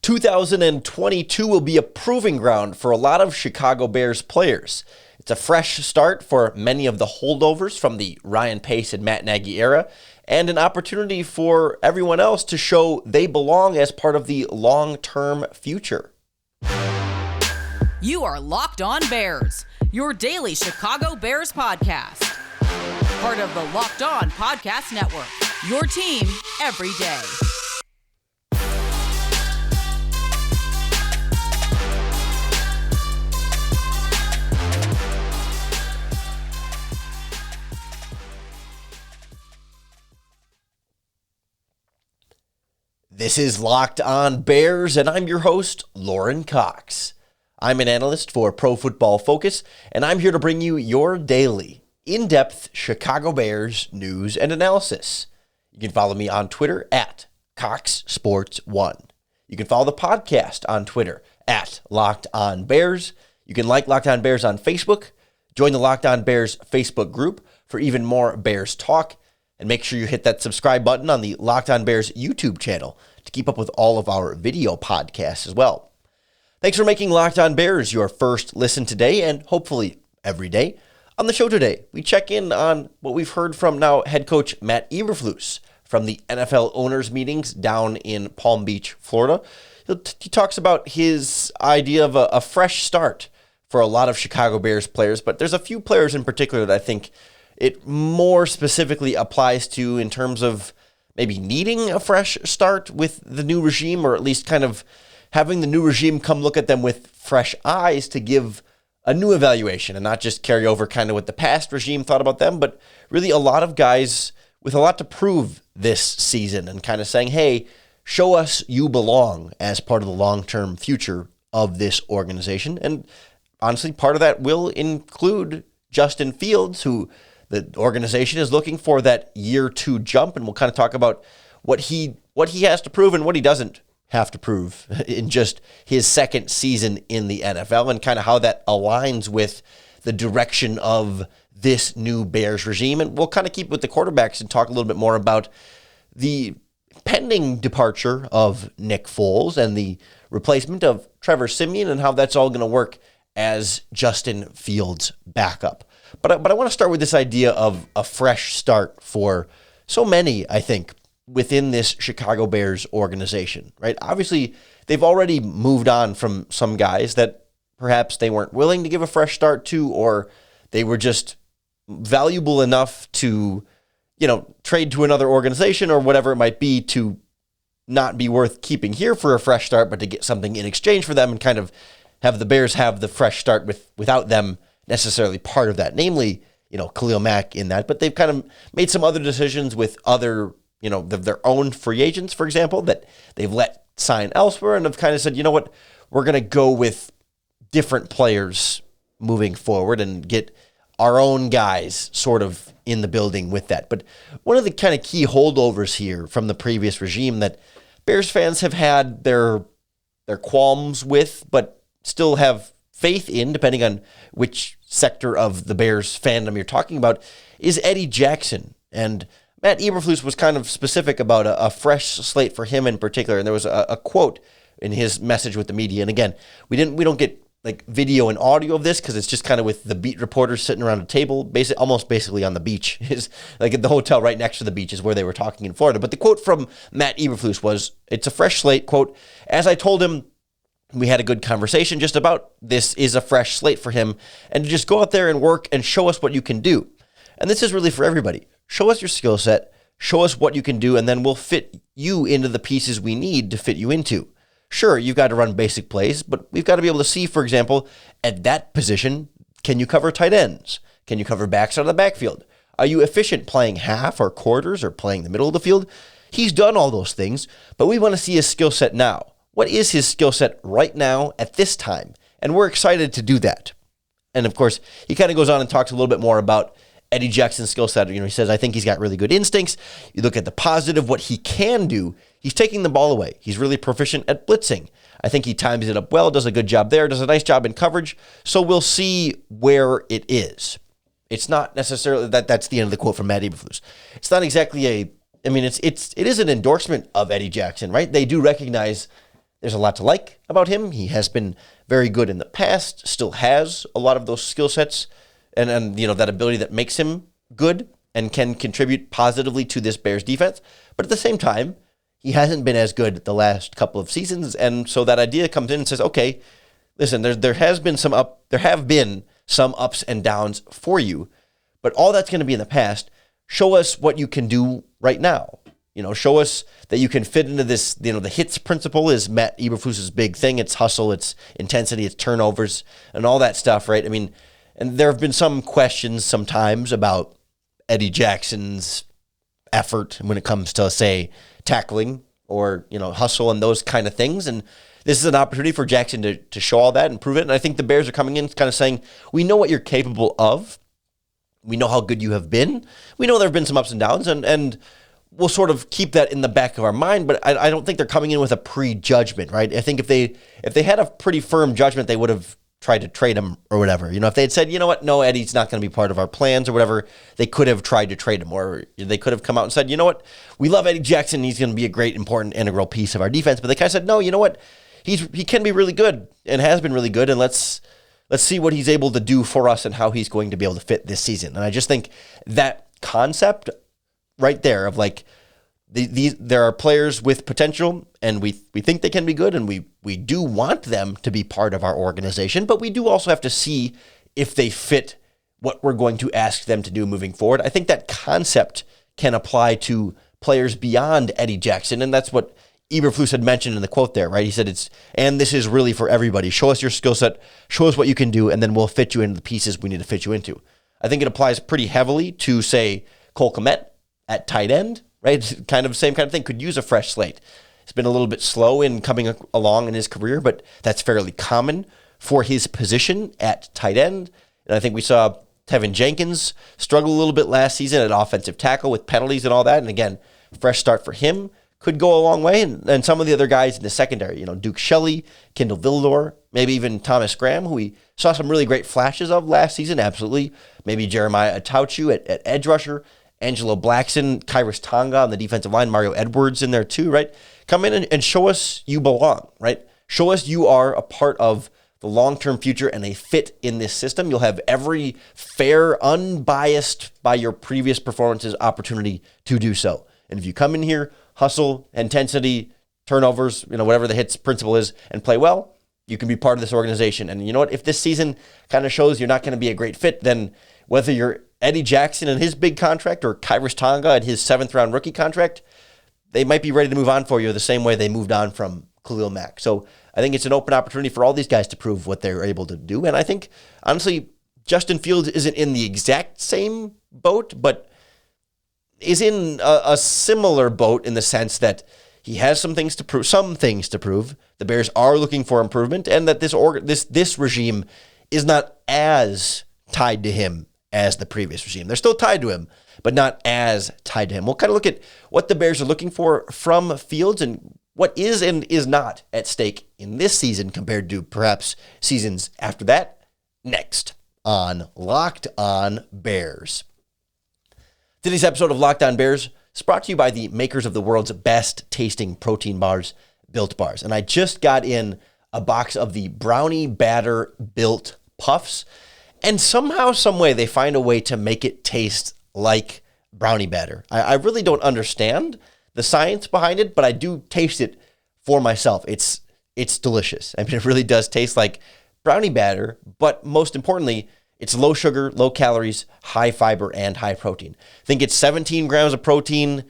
2022 will be a proving ground for a lot of Chicago Bears players. It's a fresh start for many of the holdovers from the Ryan Pace and Matt Nagy era, and an opportunity for everyone else to show they belong as part of the long-term future. You are Locked On Bears, your daily Chicago Bears podcast. Part of the Locked On Podcast Network, your team every day. This is Locked On Bears, and I'm your host, Lauren Cox. I'm an analyst for Pro Football Focus, and I'm here to bring you your daily, in-depth Chicago Bears news and analysis. You can follow me on Twitter at CoxSports1. You can follow the podcast on Twitter at Locked On Bears. You can like Locked On Bears on Facebook. Join the Locked On Bears Facebook group for even more Bears talk. And make sure you hit that subscribe button on the Locked On Bears YouTube channel to keep up with all of our video podcasts as well. Thanks for making Locked On Bears your first listen today, and hopefully every day. On the show today, we check in on what we've heard from now head coach Matt Eberflus from the NFL owners meetings down in Palm Beach, Florida. He talks about his idea of a fresh start for a lot of Chicago Bears players, but there's a few players in particular that I think it more specifically applies to in terms of maybe needing a fresh start with the new regime, or at least kind of having the new regime come look at them with fresh eyes to give a new evaluation and not just carry over kind of what the past regime thought about them, but really a lot of guys with a lot to prove this season and kind of saying, hey, show us you belong as part of the long-term future of this organization. And honestly, part of that will include Justin Fields, who the organization is looking for that year two jump, and we'll kind of talk about what he has to prove and what he doesn't have to prove in just his second season in the NFL, and kind of how that aligns with the direction of this new Bears regime. And we'll kind of keep with the quarterbacks and talk a little bit more about the pending departure of Nick Foles and the replacement of Trevor Siemian and how that's all going to work as Justin Fields' backup. But I want to start with this idea of a fresh start for so many, I think, within this Chicago Bears organization, right? Obviously, they've already moved on from some guys that perhaps they weren't willing to give a fresh start to, or they were just valuable enough to, trade to another organization or whatever it might be to not be worth keeping here for a fresh start, but to get something in exchange for them and kind of have the Bears have the fresh start without them necessarily part of that, namely, Khalil Mack in that. But they've kind of made some other decisions with other, their own free agents, for example, that they've let sign elsewhere and have kind of said, you know what, we're going to go with different players moving forward and get our own guys sort of in the building with that. But one of the kind of key holdovers here from the previous regime that Bears fans have had their qualms with, but still have faith in, depending on which sector of the Bears fandom you're talking about, is Eddie Jackson. And Matt Eberflus was kind of specific about a fresh slate for him in particular. And there was a quote in his message with the media. And again, we don't get like video and audio of this because it's just kind of with the beat reporters sitting around a table, almost basically on the beach, is like at the hotel right next to the beach is where they were talking in Florida. But the quote from Matt Eberflus was, it's a fresh slate, quote, as I told him, we had a good conversation just about this is a fresh slate for him, and to just go out there and work and show us what you can do. And this is really for everybody. Show us your skill set, show us what you can do, and then we'll fit you into the pieces we need to fit you into. Sure, you've got to run basic plays, but we've got to be able to see, for example, at that position, can you cover tight ends? Can you cover backs out of the backfield? Are you efficient playing half or quarters or playing the middle of the field? He's done all those things, but we want to see his skill set now. What is his skill set right now at this time? And we're excited to do that. And of course, he kind of goes on and talks a little bit more about Eddie Jackson's skill set. He says, I think he's got really good instincts. You look at the positive, what he can do. He's taking the ball away. He's really proficient at blitzing. I think he times it up well, does a good job there, does a nice job in coverage. So we'll see where it is. It's not necessarily that's the end of the quote from Matt Eberflus. It's not exactly it is an endorsement of Eddie Jackson, right? They do recognize There's a lot to like about him. He has been very good in the past, still has a lot of those skill sets and that ability that makes him good and can contribute positively to this Bears defense. But at the same time, he hasn't been as good the last couple of seasons. And so that idea comes in and says, okay, listen, there have been some ups and downs for you, but all that's going to be in the past. Show us what you can do right now. Show us that you can fit into this. The hits principle is Matt Eberflus's big thing. It's hustle, it's intensity, it's turnovers, and all that stuff, right? I mean, and there have been some questions sometimes about Eddie Jackson's effort when it comes to, say, tackling or, hustle and those kind of things. And this is an opportunity for Jackson to show all that and prove it. And I think the Bears are coming in kind of saying, we know what you're capable of. We know how good you have been. We know there have been some ups and downs, and we'll sort of keep that in the back of our mind, but I don't think they're coming in with a prejudgment, right? I think if they had a pretty firm judgment, they would have tried to trade him or whatever. If they had said, you know what, no, Eddie's not going to be part of our plans or whatever, they could have tried to trade him, or they could have come out and said, you know what, we love Eddie Jackson, he's going to be a great, important, integral piece of our defense. But they kind of said, no, you know what, he can be really good and has been really good, and let's see what he's able to do for us and how he's going to be able to fit this season. And I just think that concept right there of like, there are players with potential, and we think they can be good, and we do want them to be part of our organization, but we do also have to see if they fit what we're going to ask them to do moving forward. I think that concept can apply to players beyond Eddie Jackson, and that's what Eberflus had mentioned in the quote there, right? He said and this is really for everybody. Show us your skill set, show us what you can do, and then we'll fit you into the pieces we need to fit you into. I think it applies pretty heavily to, say, Cole Kmet at tight end, right? Same kind of thing. Could use a fresh slate. He's been a little bit slow in coming along in his career, but that's fairly common for his position at tight end. And I think we saw Tevin Jenkins struggle a little bit last season at offensive tackle with penalties and all that. And again, fresh start for him could go a long way. And some of the other guys in the secondary, Duke Shelley, Kendall Vildor, maybe even Thomas Graham, who we saw some really great flashes of last season. Absolutely. Maybe Jeremiah Atauchu at edge rusher, Angelo Blackson, Kyrus Tonga on the defensive line, Mario Edwards in there too, right? Come in and show us you belong, right? Show us you are a part of the long-term future and a fit in this system. You'll have every fair, unbiased by your previous performances opportunity to do so. And if you come in here, hustle, intensity, turnovers, whatever the hits principle is, and play well, you can be part of this organization. And you know what? If this season kind of shows you're not going to be a great fit, then whether you're Eddie Jackson and his big contract or Kyrus Tonga and his 7th-round rookie contract, they might be ready to move on for you the same way they moved on from Khalil Mack. So I think it's an open opportunity for all these guys to prove what they're able to do. And I think, honestly, Justin Fields isn't in the exact same boat, but is in a similar boat in the sense that he has some things to prove. The Bears are looking for improvement, and that this regime is not as tied to him as the previous regime. They're still tied to him, but not as tied to him. We'll kind of look at what the Bears are looking for from Fields and what is and is not at stake in this season compared to perhaps seasons after that, next on Locked On Bears. Today's episode of Locked On Bears is brought to you by the makers of the world's best tasting protein bars, Built Bars. And I just got in a box of the Brownie Batter Built Puffs. And somehow, some way, they find a way to make it taste like brownie batter. I really don't understand the science behind it, but I do taste it for myself. It's delicious. I mean, it really does taste like brownie batter, but most importantly, it's low sugar, low calories, high fiber, and high protein. I think it's 17 grams of protein,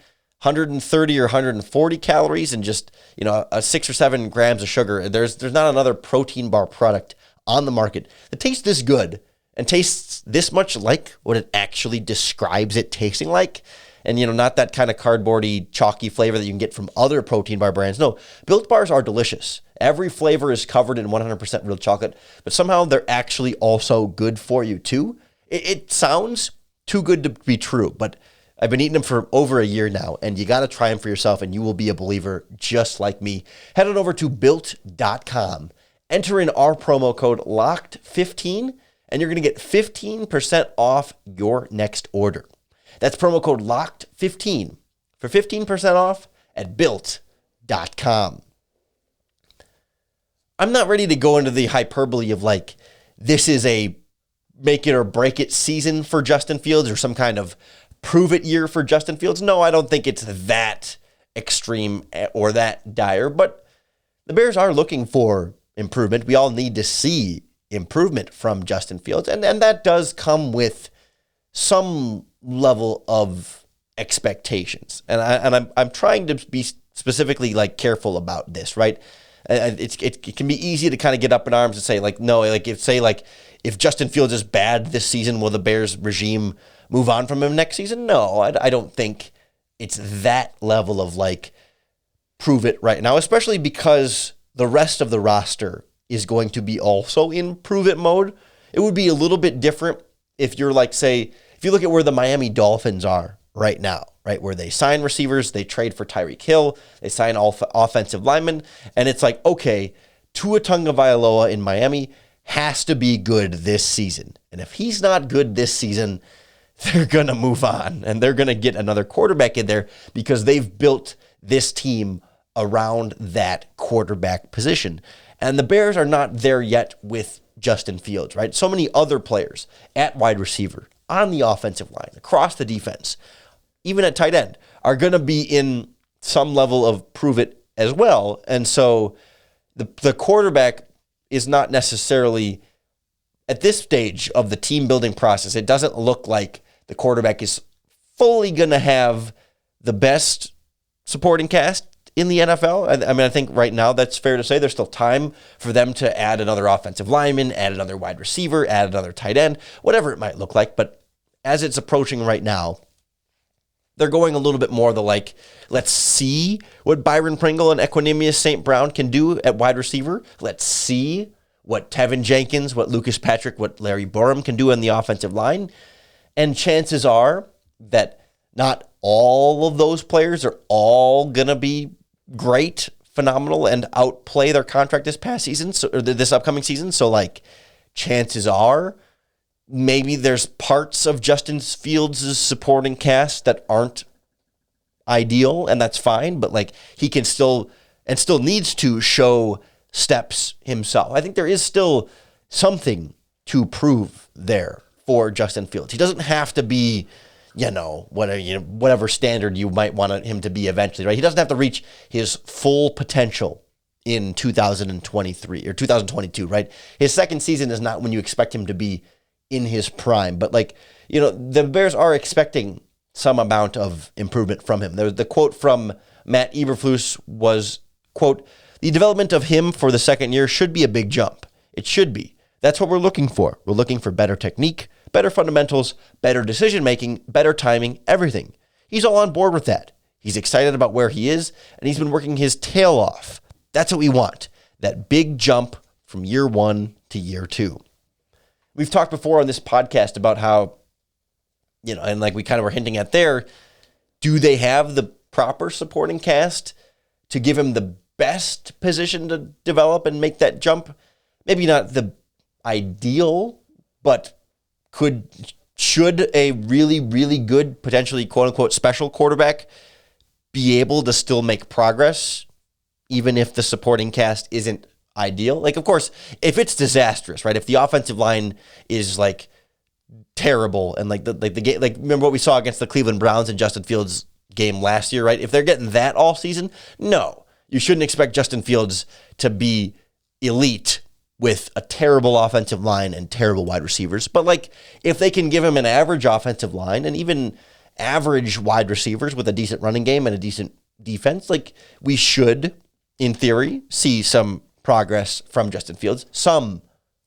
130 or 140 calories, and just, a 6 or 7 grams of sugar. There's not another protein bar product on the market that tastes this good and tastes this much like what it actually describes it tasting like. And, not that kind of cardboardy, chalky flavor that you can get from other protein bar brands. No, Built Bars are delicious. Every flavor is covered in 100% real chocolate, but somehow they're actually also good for you too. It sounds too good to be true, but I've been eating them for over a year now, and you got to try them for yourself, and you will be a believer just like me. Head on over to Built.com. Enter in our promo code LOCKED15, and you're going to get 15% off your next order. That's promo code LOCKED15 for 15% off at Built.com. I'm not ready to go into the hyperbole of like, this is a make it or break it season for Justin Fields or some kind of prove it year for Justin Fields. No, I don't think it's that extreme or that dire, but the Bears are looking for improvement. We all need to see improvement from Justin Fields, and that does come with some level of expectations. And I'm trying to be specifically like careful about this, right? It can be easy to kind of get up in arms and say like, no, like if Justin Fields is bad this season, will the Bears regime move on from him next season? No, I don't think it's that level of like prove it right now, especially because the rest of the roster is going to be also in prove it mode. It would be a little bit different if you're like, say, if you look at where the Miami Dolphins are right now, right, where they sign receivers, they trade for Tyreek Hill, they sign offensive linemen, and it's like, okay, Tua Tagovailoa in Miami has to be good this season. And if he's not good this season, they're going to move on and they're going to get another quarterback in there because they've built this team around that quarterback position. And the Bears are not there yet with Justin Fields, right? So many other players at wide receiver, on the offensive line, across the defense, even at tight end, are going to be in some level of prove it as well. And so the quarterback is not necessarily, at this stage of the team building process, it doesn't look like the quarterback is fully going to have the best supporting cast in the NFL. I mean, I think right now that's fair to say. There's still time for them to add another offensive lineman, add another wide receiver, add another tight end, whatever it might look like. But as it's approaching right now, they're going a little bit more the like, let's see what Byron Pringle and Equanimous St. Brown can do at wide receiver. Let's see what Tevin Jenkins, what Lucas Patrick, what Larry Borum can do on the offensive line. And chances are that not all of those players are all going to be great, phenomenal, and outplay their contract this past season, or this upcoming season. So, like, chances are maybe there's parts of Justin Fields' supporting cast that aren't ideal, and that's fine, but, like, he can still needs to show steps himself. I think there is still something to prove there for Justin Fields. He doesn't have to be, whatever standard you might want him to be eventually, right? He doesn't have to reach his full potential in 2023 or 2022, right? His second season is not when you expect him to be in his prime, but the Bears are expecting some amount of improvement from him. The quote from Matt Eberflus was, quote, "The development of him for the second year should be a big jump. It should be. That's what we're looking for. We're looking for better technique, better fundamentals, better decision-making, better timing, everything. He's all on board with that. He's excited about where he is, and he's been working his tail off. That's what we want, that big jump from year one to year two." We've talked before on this podcast about how, and like we kind of were hinting at there, do they have the proper supporting cast to give him the best position to develop and make that jump? Maybe not the ideal, but should a really, really good, potentially quote-unquote special quarterback be able to still make progress even if the supporting cast isn't ideal? Like, of course, if it's disastrous, right? If the offensive line is like terrible and like the game, like remember what we saw against the Cleveland Browns and Justin Fields game last year, right? If they're getting that all season, no, you shouldn't expect Justin Fields to be elite with a terrible offensive line and terrible wide receivers. But like, if they can give him an average offensive line and even average wide receivers with a decent running game and a decent defense, like we should, in theory, see some progress from Justin Fields. Some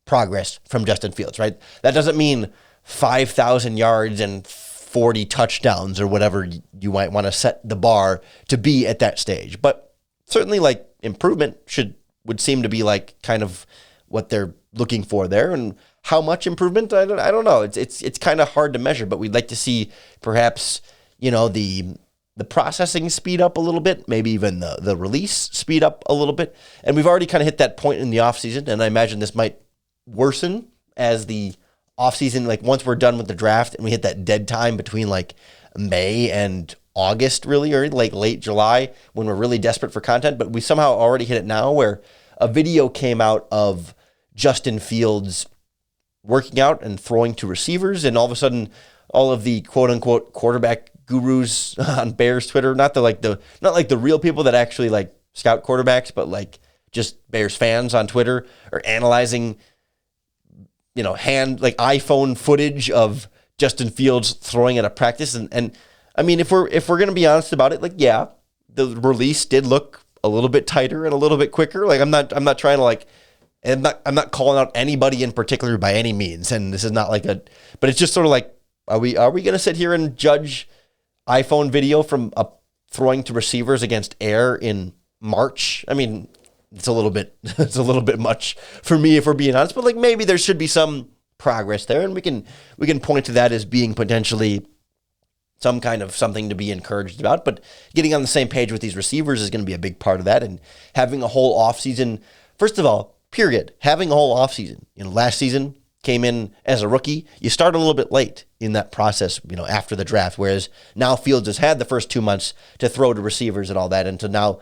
progress from Justin Fields, right? That doesn't mean 5,000 yards and 40 touchdowns or whatever you might want to set the bar to be at that stage. But certainly like improvement would seem to be like kind of what they're looking for there. And how much improvement, I don't know. It's kind of hard to measure, but we'd like to see perhaps, the processing speed up a little bit, maybe even the release speed up a little bit. And we've already kind of hit that point in the offseason, and I imagine this might worsen as the offseason, like once we're done with the draft and we hit that dead time between like May and August, really, or like late July when we're really desperate for content. But we somehow already hit it now where a video came out of Justin Fields working out and throwing to receivers, and all of a sudden, all of the quote unquote quarterback gurus on Bears Twitter, not like the real people that actually like scout quarterbacks, but like just Bears fans on Twitter are analyzing, like iPhone footage of Justin Fields throwing at a practice. And I mean, if we're going to be honest about it, like, yeah, the release did look a little bit tighter and a little bit quicker. Like I'm not trying to like, and I'm not calling out anybody in particular by any means. And this is not like but it's just sort of like, are we going to sit here and judge iPhone video from throwing to receivers against air in March? I mean, it's a little bit much for me, if we're being honest, but like maybe there should be some progress there, and we can point to that as being potentially some kind of something to be encouraged about. But getting on the same page with these receivers is going to be a big part of that, and having a whole offseason, first of all, having a whole offseason. Last season came in as a rookie. You start a little bit late in that process, after the draft, whereas now Fields has had the first 2 months to throw to receivers and all that, and to now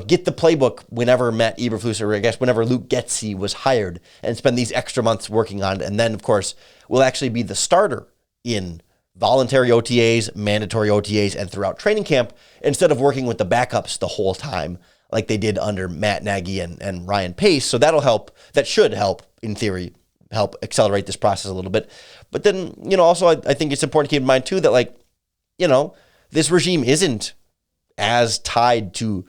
get the playbook whenever Matt Eberflus, or I guess whenever Luke Getsy was hired, and spend these extra months working on it. And then, of course, will actually be the starter in voluntary OTAs, mandatory OTAs, and throughout training camp, instead of working with the backups the whole time like they did under Matt Nagy and Ryan Pace. So that should help, in theory, help accelerate this process a little bit. But then, also I think it's important to keep in mind too that, like, this regime isn't as tied to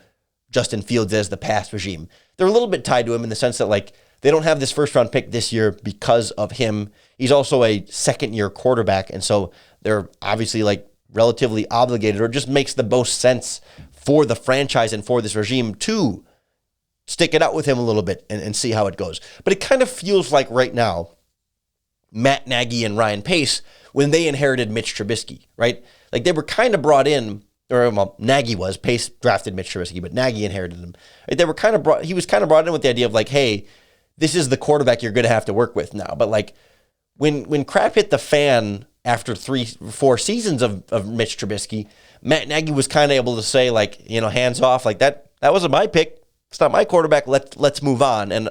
Justin Fields as the past regime. They're a little bit tied to him in the sense that, like, they don't have this first round pick this year because of him. He's also a second year quarterback. And so they're obviously like relatively obligated, or it just makes the most sense for the franchise and for this regime to stick it out with him a little bit and see how it goes. But it kind of feels like right now, Matt Nagy and Ryan Pace, when they inherited Mitch Trubisky, right? Like they were kind of brought in, or well, Nagy was. Pace drafted Mitch Trubisky, but Nagy inherited him. They were he was kind of brought in with the idea of like, hey, this is the quarterback you're going to have to work with now. But like when crap hit the fan after 3-4 seasons of Mitch Trubisky, Matt Nagy was kind of able to say, like, hands off, like that wasn't my pick. It's not my quarterback. Let's move on. And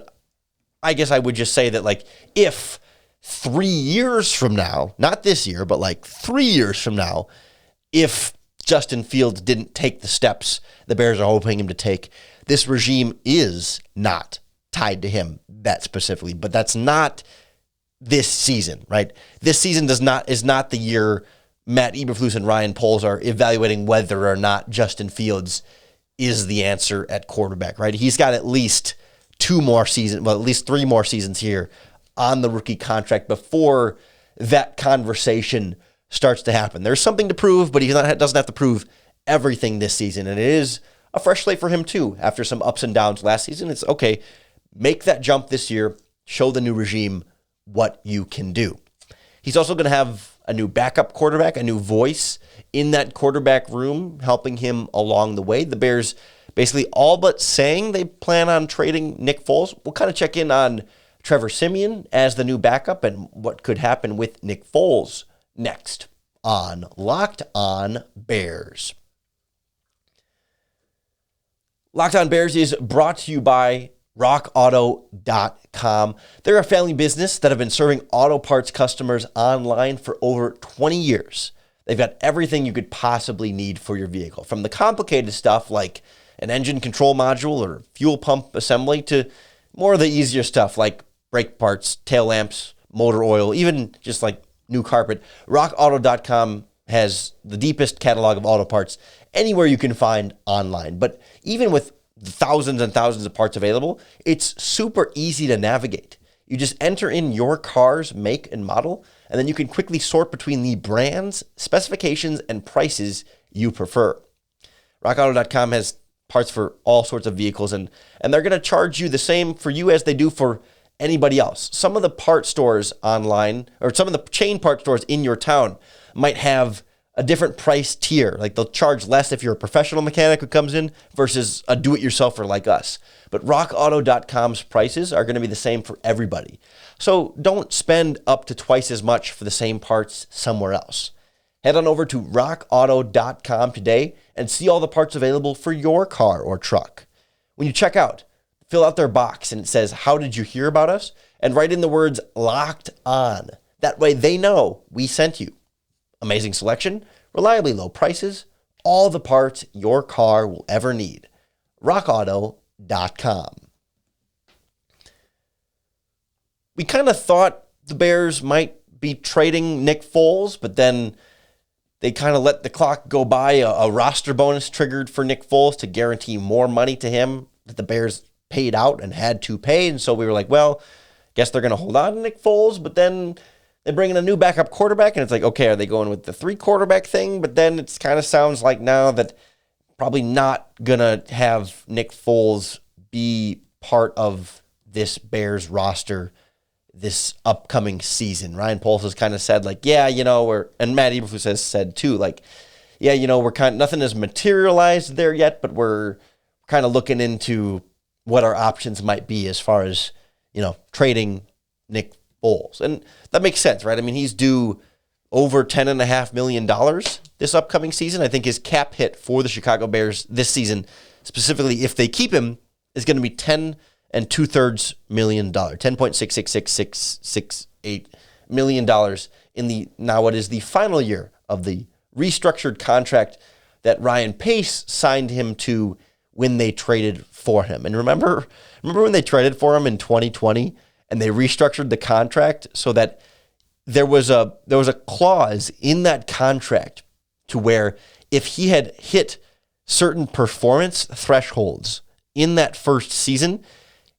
I guess I would just say that, like, if 3 years from now, not this year, but like 3 years from now, if Justin Fields didn't take the steps the Bears are hoping him to take, this regime is not tied to him that specifically. But that's not this season, right? This season is not the year Matt Eberflus and Ryan Poles are evaluating whether or not Justin Fields is the answer at quarterback, right? He's got at least 2 more seasons, well, at least 3 more seasons here on the rookie contract before that conversation starts to happen. There's something to prove, but he doesn't have to prove everything this season. And it is a fresh slate for him too. After some ups and downs last season, it's okay, make that jump this year, show the new regime what you can do. He's also going to have a new backup quarterback, a new voice in that quarterback room, helping him along the way. The Bears basically all but saying they plan on trading Nick Foles. We'll kind of check in on Trevor Siemian as the new backup and what could happen with Nick Foles next on Locked On Bears. Locked On Bears is brought to you by RockAuto.com. They're a family business that have been serving auto parts customers online for over 20 years. They've got everything you could possibly need for your vehicle, from the complicated stuff like an engine control module or fuel pump assembly to more of the easier stuff like brake parts, tail lamps, motor oil, even just like new carpet. RockAuto.com has the deepest catalog of auto parts anywhere you can find online. But even with thousands and thousands of parts available, it's super easy to navigate. You just enter in your car's make and model, and then you can quickly sort between the brands, specifications, and prices you prefer. RockAuto.com has parts for all sorts of vehicles, and they're going to charge you the same for you as they do for anybody else. Some of the part stores online, or some of the chain part stores in your town, might have a different price tier. Like they'll charge less if you're a professional mechanic who comes in versus a do-it-yourselfer like us. But RockAuto.com's prices are going to be the same for everybody. So don't spend up to twice as much for the same parts somewhere else. Head on over to RockAuto.com today and see all the parts available for your car or truck. When you check out, fill out their box and it says, "How did you hear about us?" and write in the words "locked on." That way they know we sent you. Amazing selection, reliably low prices, all the parts your car will ever need. rockauto.com. We kind of thought the Bears might be trading Nick Foles, but then they kind of let the clock go by. A roster bonus triggered for Nick Foles to guarantee more money to him that the Bears paid out and had to pay. And so we were like, well, guess they're going to hold on to Nick Foles, but then they bring in a new backup quarterback, and it's like, okay, are they going with the 3 quarterback thing? But then it kind of sounds like now that probably not going to have Nick Foles be part of this Bears roster this upcoming season. Ryan Poles has kind of said, like, yeah, and Matt Eberflus has said too, like, yeah, we're nothing has materialized there yet, but we're kind of looking into what our options might be as far as, trading Nick Foles. And that makes sense, right? I mean, he's due over $10.5 million this upcoming season. I think his cap hit for the Chicago Bears this season, specifically if they keep him, is going to be $10.2 million, $10.666668 million in what is the final year of the restructured contract that Ryan Pace signed him to when they traded for him. And remember when they traded for him in 2020 and they restructured the contract so that there was a clause in that contract to where if he had hit certain performance thresholds in that first season,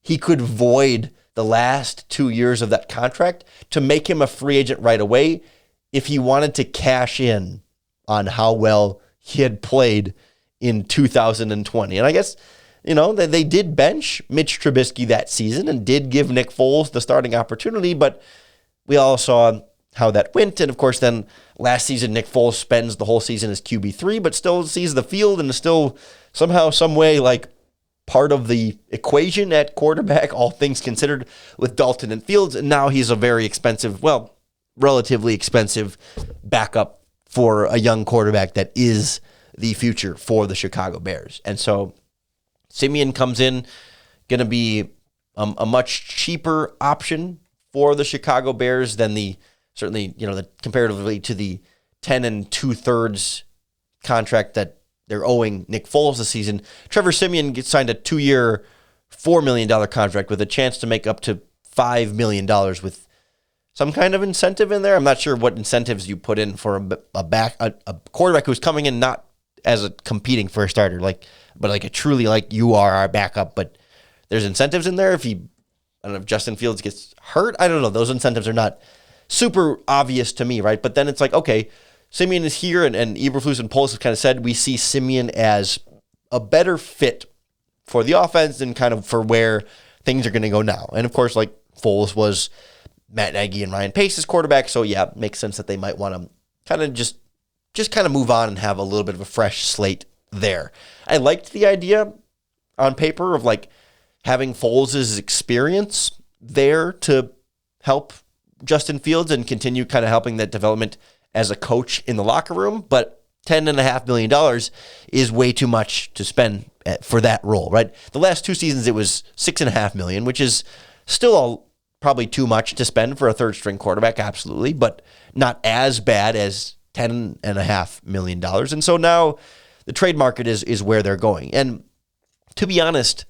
he could void the last 2 years of that contract to make him a free agent right away if he wanted to cash in on how well he had played in 2020. And I guess, they did bench Mitch Trubisky that season and did give Nick Foles the starting opportunity, but we all saw how that went. And of course, then last season, Nick Foles spends the whole season as QB3, but still sees the field and is still somehow, some way, like, part of the equation at quarterback, all things considered, with Dalton and Fields. And now he's a very expensive, relatively expensive backup for a young quarterback that is the future for the Chicago Bears. And so Siemian comes in, going to be a much cheaper option for the Chicago Bears than comparatively to the 10 2/3 contract that they're owing Nick Foles this season. Trevor Siemian gets signed a 2-year, $4 million contract with a chance to make up to $5 million with some kind of incentive in there. I'm not sure what incentives you put in for a quarterback who's coming in not as a competing for a starter, but a truly you are our backup, but there's incentives in there. If Justin Fields gets hurt, I don't know. Those incentives are not super obvious to me, right? But then it's like, okay, Siemian is here, and Eberflus and Poles have kind of said we see Siemian as a better fit for the offense and kind of for where things are going to go now. And of course, Foles was Matt Nagy and Ryan Pace's quarterback, so yeah, it makes sense that they might want to kind of just kind of move on and have a little bit of a fresh slate there. I liked the idea on paper of having Foles' experience there to help Justin Fields and continue kind of helping that development as a coach in the locker room, but $10.5 million is way too much to spend for that role, right? The last 2 seasons, it was $6.5 million, which is still probably too much to spend for a third-string quarterback, absolutely, but not as bad as $10.5 million. And so now the trade market is where they're going. And to be honest,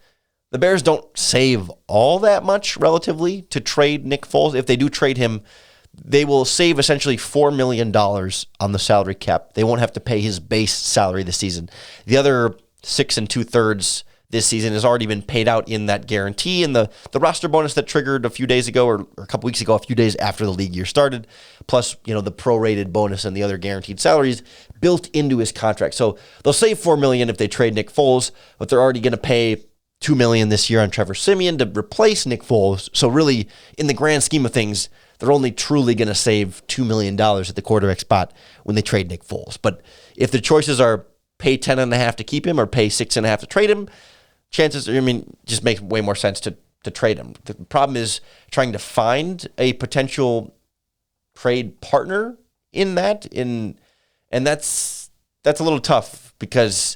the Bears don't save all that much relatively to trade Nick Foles. If they do trade him, they will save essentially $4 million on the salary cap. They won't have to pay his base salary this season. The other 6 2/3 this season has already been paid out in that guarantee, and the roster bonus that triggered a few days ago or a couple weeks ago, a few days after the league year started, plus the prorated bonus and the other guaranteed salaries built into his contract. So they'll save $4 million if they trade Nick Foles, but they're already going to pay $2 million this year on Trevor Siemian to replace Nick Foles. So really, in the grand scheme of things, they're only truly going to save $2 million at the quarterback spot when they trade Nick Foles. But if the choices are pay 10.5 to keep him or pay 6.5 to trade him, just makes way more sense to trade him. The problem is trying to find a potential trade partner in that, and that's a little tough because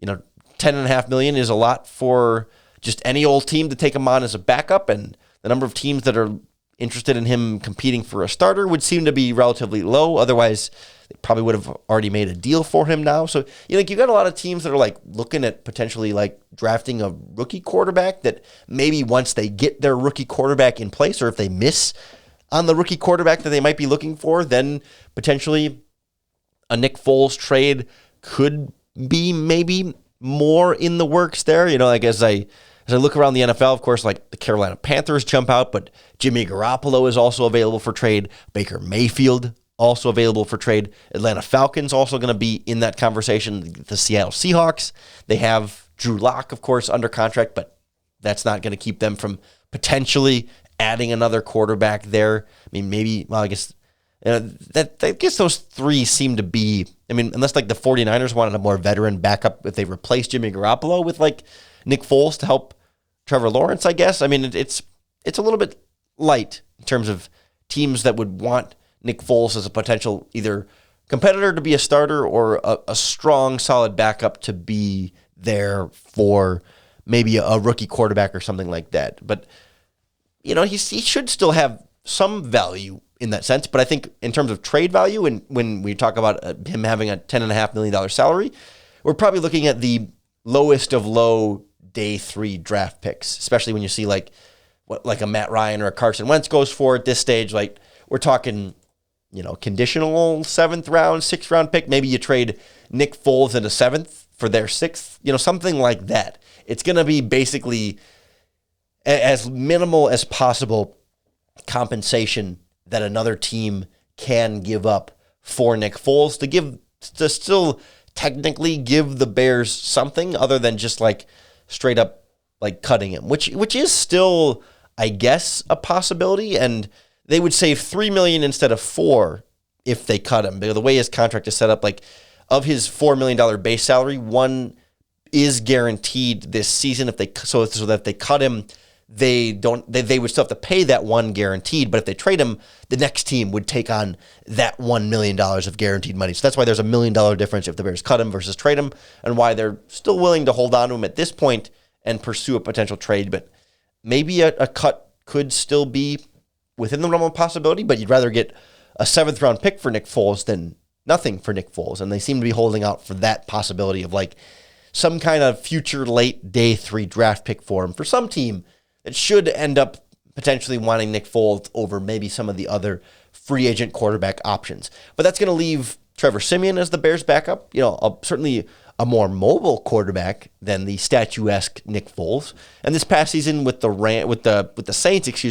$10.5 million is a lot for just any old team to take him on as a backup, and the number of teams that are interested in him competing for a starter would seem to be relatively low. Otherwise, they probably would have already made a deal for him now. So you got a lot of teams that are like looking at potentially like drafting a rookie quarterback that maybe once they get their rookie quarterback in place, or if they miss on the rookie quarterback that they might be looking for, then potentially a Nick Foles trade could be maybe more in the works there. Like as I look around the NFL, of course, like the Carolina Panthers jump out, but Jimmy Garoppolo is also available for trade. Baker Mayfield also available for trade. Atlanta Falcons also going to be in that conversation. The Seattle Seahawks, they have Drew Lock, of course, under contract, but that's not going to keep them from potentially adding another quarterback there. I mean, maybe, well, I guess those three seem to be, unless like the 49ers wanted a more veteran backup if they replaced Jimmy Garoppolo with like Nick Foles to help Trevor Lawrence, I guess. It's a little bit light in terms of teams that would want Nick Foles as a potential either competitor to be a starter or a strong, solid backup to be there for maybe a rookie quarterback or something like that. But, he should still have some value in that sense. But I think in terms of trade value, and when we talk about him having a $10.5 million salary, we're probably looking at the lowest of low day 3 draft picks, especially when you see like what a Matt Ryan or a Carson Wentz goes for at this stage. Like we're talking, conditional 7th round, 6th round pick. Maybe you trade Nick Foles in a 7th for their 6th, something like that. It's going to be basically as minimal as possible compensation that another team can give up for Nick Foles to still technically give the Bears something other than just like straight up like cutting him, which is still, I guess, a possibility. And they would save $3 million instead of $4 million if they cut him. Because the way his contract is set up, like of his $4 million base salary, $1 million is guaranteed this season. That if they cut him, they would still have to pay that $1 million guaranteed. But if they trade him, the next team would take on that $1 million of guaranteed money. So that's why there's a $1 million difference if the Bears cut him versus trade him, and why they're still willing to hold on to him at this point and pursue a potential trade. But maybe a cut could still be within the realm of possibility, but you'd rather get a 7th round pick for Nick Foles than nothing for Nick Foles. And they seem to be holding out for that possibility of like some kind of future late day 3 draft pick for him for some team that should end up potentially wanting Nick Foles over maybe some of the other free agent quarterback options. But that's going to leave Trevor Siemian as the Bears backup, certainly a more mobile quarterback than the statuesque Nick Foles. And this past season with the Saints,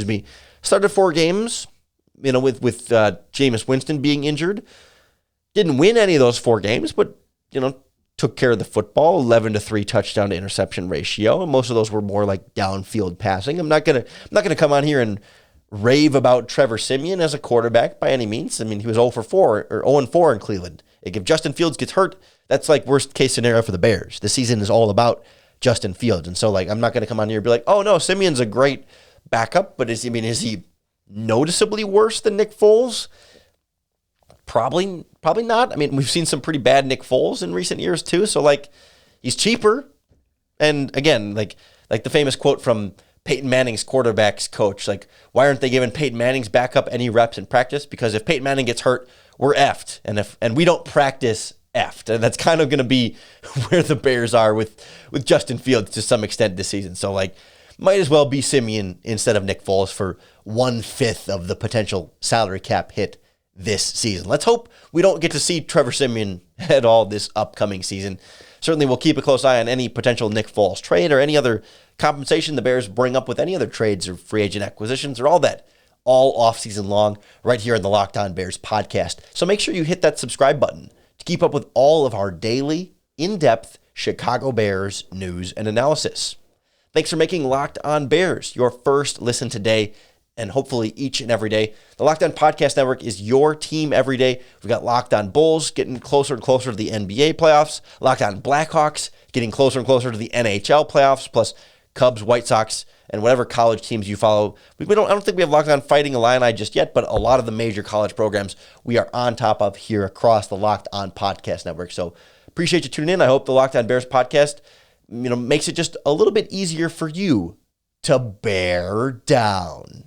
started 4 games, with Jameis Winston being injured. Didn't win any of those 4 games, but took care of the football, 11-3 touchdown to interception ratio, and most of those were more like downfield passing. I'm not gonna come on here and rave about Trevor Siemian as a quarterback by any means. He was 0-4 in Cleveland. Like if Justin Fields gets hurt, that's like worst case scenario for the Bears. The season is all about Justin Fields, and so like I'm not gonna come on here and be like, oh no, Siemian's a great backup, but is he noticeably worse than Nick Foles? Probably not. We've seen some pretty bad Nick Foles in recent years too. So like, he's cheaper, and again, like the famous quote from Peyton Manning's quarterbacks coach, like, why aren't they giving Peyton Manning's backup any reps in practice? Because if Peyton Manning gets hurt, we're effed, and we don't practice effed, and that's kind of going to be where the Bears are with Justin Fields to some extent this season. So like, might as well be Siemian instead of Nick Foles for 1/5 of the potential salary cap hit this season. Let's hope we don't get to see Trevor Siemian at all this upcoming season. Certainly we'll keep a close eye on any potential Nick Foles trade or any other compensation the Bears bring up with any other trades or free agent acquisitions or all that, all offseason long, right here in the Locked On Bears podcast. So make sure you hit that subscribe button to keep up with all of our daily, in-depth Chicago Bears news and analysis. Thanks for making Locked On Bears your first listen today, and hopefully each and every day. The Locked On Podcast Network is your team every day. We've got Locked On Bulls getting closer and closer to the NBA playoffs, Locked On Blackhawks getting closer and closer to the NHL playoffs, plus Cubs, White Sox, and whatever college teams you follow. I don't think we have Locked On Fighting Illini just yet, but a lot of the major college programs we are on top of here across the Locked On Podcast Network. So appreciate you tuning in. I hope the Locked On Bears podcast makes it just a little bit easier for you to bear down.